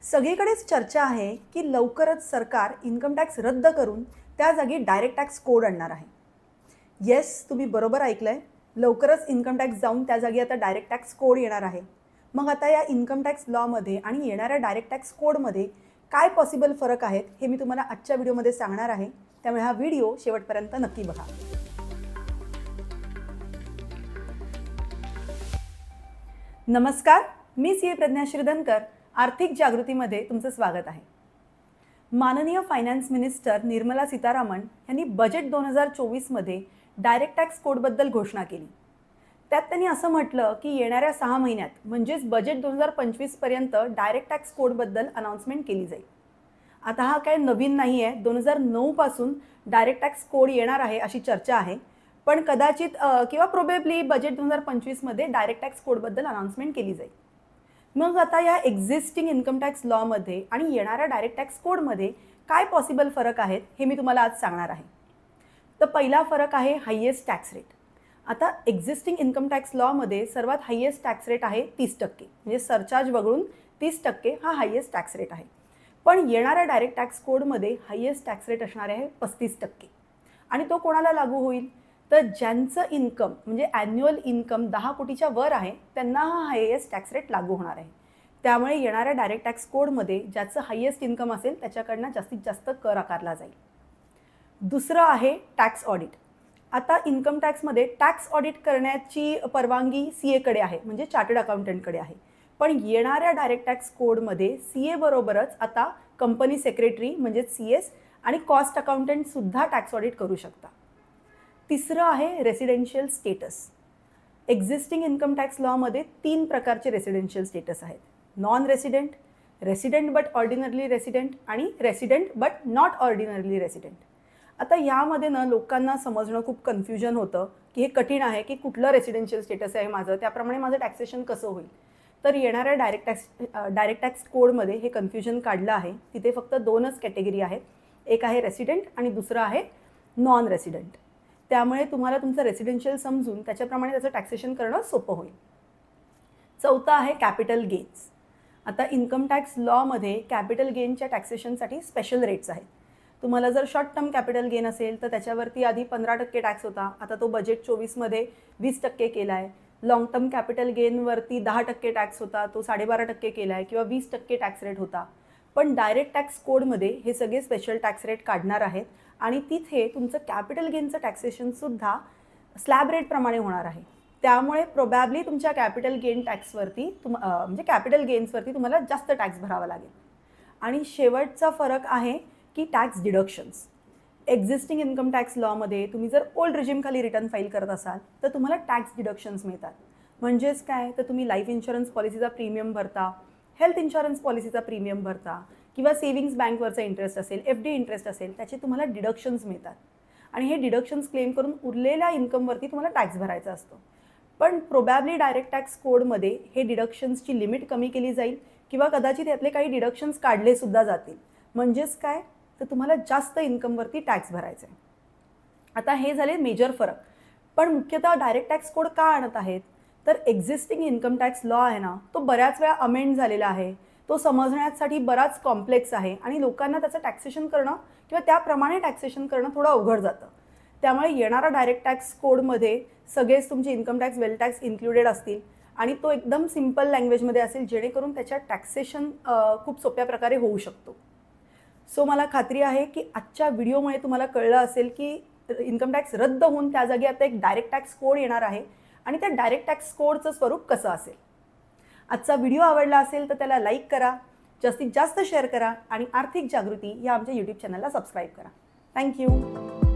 सगळीकडेच चर्चा आहे की लवकरच सरकार इन्कम टॅक्स रद्द करून त्या जागी डायरेक्ट टॅक्स कोड आणणार आहे. येस, तुम्ही बरोबर ऐकलंय. लवकरच इन्कम टॅक्स जाऊन त्या जागी आता डायरेक्ट टॅक्स कोड येणार आहे. मग आता या इन्कम टॅक्स लॉमध्ये आणि येणाऱ्या डायरेक्ट टॅक्स कोडमध्ये काय पॉसिबल फरक आहेत हे मी तुम्हाला आजच्या व्हिडिओमध्ये सांगणार आहे. त्यामुळे हा व्हिडिओ शेवटपर्यंत नक्की बघा. नमस्कार, मी सीए प्रज्ञा श्रीधनकर. आर्थिक जागृतीमध्ये तुमचं स्वागत आहे. माननीय फायनान्स मिनिस्टर निर्मला सीतारामन यांनी बजेट 2024मध्ये डायरेक्ट टॅक्स कोडबद्दल घोषणा केली. त्यात त्यांनी असं म्हटलं की येणाऱ्या 6 महिन्यात म्हणजेच बजेट 2025पर्यंत डायरेक्ट टॅक्स कोडबद्दल अनाउन्समेंट केली जाईल. आता हा काय नवीन नाही आहे. 2009 पासून डायरेक्ट टॅक्स कोड येणार आहे अशी चर्चा आहे. पण कदाचित किंवा प्रोबेबली बजेट 2025मध्ये डायरेक्ट टॅक्स कोडबद्दल अनाउन्समेंट केली जाईल. मग आता या एक्झिस्टिंग इन्कम टॅक्स लॉमध्ये आणि येणाऱ्या डायरेक्ट टॅक्स कोडमध्ये काय पॉसिबल फरक आहेत हे मी तुम्हाला आज सांगणार आहे. तर पहिला फरक आहे हायेस्ट टॅक्स रेट. आता एक्झिस्टिंग इन्कम टॅक्स लॉमध्ये सर्वात हायेस्ट टॅक्स रेट आहे 30%, म्हणजे सरचार्ज वगळून 30% हा हायेस्ट टॅक्स रेट आहे. पण येणाऱ्या डायरेक्ट टॅक्स कोडमध्ये हायेस्ट टॅक्स रेट असणार आहे 35%. आणि तो कोणाला लागू होईल? तर ज्यांचं इन्कम म्हणजे ॲन्युअल इन्कम 10 कोटीच्या वर आहे त्यांना हा हायेस्ट टॅक्स रेट लागू होणार आहे. त्यामुळे येणाऱ्या डायरेक्ट टॅक्स कोडमध्ये ज्याचं हायेस्ट इन्कम असेल त्याच्याकडनं जास्तीत जास्त कर आकारला जाईल. दुसरं आहे टॅक्स ऑडिट. आता इन्कम टॅक्समध्ये टॅक्स ऑडिट करण्याची परवानगी CAकडे आहे, म्हणजे चार्टर्ड अकाउंटंटकडे आहे. पण येणाऱ्या डायरेक्ट टॅक्स कोडमध्ये CA बरोबरच आता कंपनी सेक्रेटरी म्हणजेच CS आणि कॉस्ट अकाउंटंटसुद्धा टॅक्स ऑडिट करू शकता. तिसरं आहे residential status. Existing income tax लॉमध्ये 3 प्रकारचे रेसिडेन्शियल स्टेटस आहेत: non resident, resident but ordinarily resident आणि resident but not ordinarily resident. आता यामध्ये ना लोकांना समजणं खूप कन्फ्युजन होतं की हे कठीण आहे की कुठलं रेसिडेन्शियल स्टेटस आहे माझं, त्याप्रमाणे माझं टॅक्सेशन कसं होईल. तर येणाऱ्या डायरेक्ट टॅक्स कोडमध्ये हे कन्फ्युजन काढलं आहे. तिथे फक्त 2च कॅटेगरी आहेत, एक आहे रेसिडेंट आणि दुसरं आहे नॉन रेसिडेंट. त्यामुळे तुम्हाला तुमचं रेसिडेन्शियल समजून त्याच्याप्रमाणे त्याचं टॅक्सेशन करणं सोपं होईल. चौथा आहे कॅपिटल गेन्स. आता इन्कम टॅक्स लॉमध्ये कॅपिटल गेनच्या टॅक्सेशनसाठी स्पेशल रेट्स आहेत. तुम्हाला जर शॉर्ट टर्म कॅपिटल गेन असेल तर त्याच्यावरती आधी 15% टॅक्स होता, आता तो बजेट 24मध्ये 20% केला आहे. लाँग टर्म कॅपिटल गेनवरती 10% टॅक्स होता, तो 12.5% केला आहे किंवा 20% टॅक्स रेट होता. पण डायरेक्ट टॅक्स कोडमध्ये हे सगळे स्पेशल टॅक्स रेट काढणार आहेत आणि तिथे तुमचं कॅपिटल गेनचं टॅक्सेशनसुद्धा स्लॅब रेटप्रमाणे होणार आहे. त्यामुळे प्रोबॅबली तुमच्या कॅपिटल गेन टॅक्सवरती म्हणजे कॅपिटल गेन्सवरती तुम्हाला जास्त टॅक्स भरावा लागेल. आणि शेवटचा फरक आहे की tax deductions. Existing income tax लॉमध्ये तुम्ही जर ओल्ड रिजिमखाली रिटर्न फाईल करत असाल तर तुम्हाला टॅक्स डिडक्शन्स मिळतात. म्हणजेच काय, तर तुम्ही लाईफ इन्शुरन्स पॉलिसीचा प्रीमियम भरता, हेल्थ इन्शुरन्स पॉलिसीचा प्रीमियम भरता किंवा सेव्हिंग्स बँकवरचा इंटरेस्ट असेल, FD इंटरेस्ट असेल, त्याचे तुम्हाला डिडक्शन्स मिळतात. आणि हे डिडक्शन्स क्लेम करून उरलेल्या इन्कमवरती तुम्हाला टॅक्स भरायचा असतो. पण प्रोबॅबली डायरेक्ट टॅक्स कोडमध्ये हे डिडक्शन्सची लिमिट कमी केली जाईल किंवा कदाचित यातले काही डिडक्शन्स काढलेसुद्धा जातील. म्हणजेच काय, तर तुम्हाला जास्त इन्कमवरती टॅक्स भरायचा आहे. आता हे झाले मेजर फरक. पण मुख्यतः डायरेक्ट टॅक्स कोड का आणत आहेत? तर एक्झिस्टिंग इन्कम टॅक्स लॉ आहे ना, तो बऱ्याच वेळा अमेंड झालेला आहे, तो समजण्यासाठी बराच कॉम्प्लेक्स आहे आणि लोकांना त्याचं टॅक्सेशन करणं किंवा त्याप्रमाणे टॅक्सेशन करणं थोडं अवघड जातं. त्यामुळे येणारा डायरेक्ट टॅक्स कोडमध्ये सगळेच तुमचे income tax, wealth tax included असतील आणि तो एकदम सिम्पल लँग्वेजमध्ये असेल जेणेकरून त्याच्यात टॅक्सेशन खूप सोप्या प्रकारे होऊ शकतो. सो मला खात्री आहे की आजच्या व्हिडिओमुळे तुम्हाला कळलं असेल की इन्कम टॅक्स रद्द होऊन त्या जागी आता एक डायरेक्ट टॅक्स कोड येणार आहे आणि त्या डायरेक्ट टॅक्स कोडचं स्वरूप कसं असेल. आजचा व्हिडिओ आवडला असेल तर त्याला लाईक करा, जास्तीत जास्त शेअर करा आणि आर्थिक जागृती या आमच्या YouTube चॅनलला सबस्क्राईब करा. थँक्यू.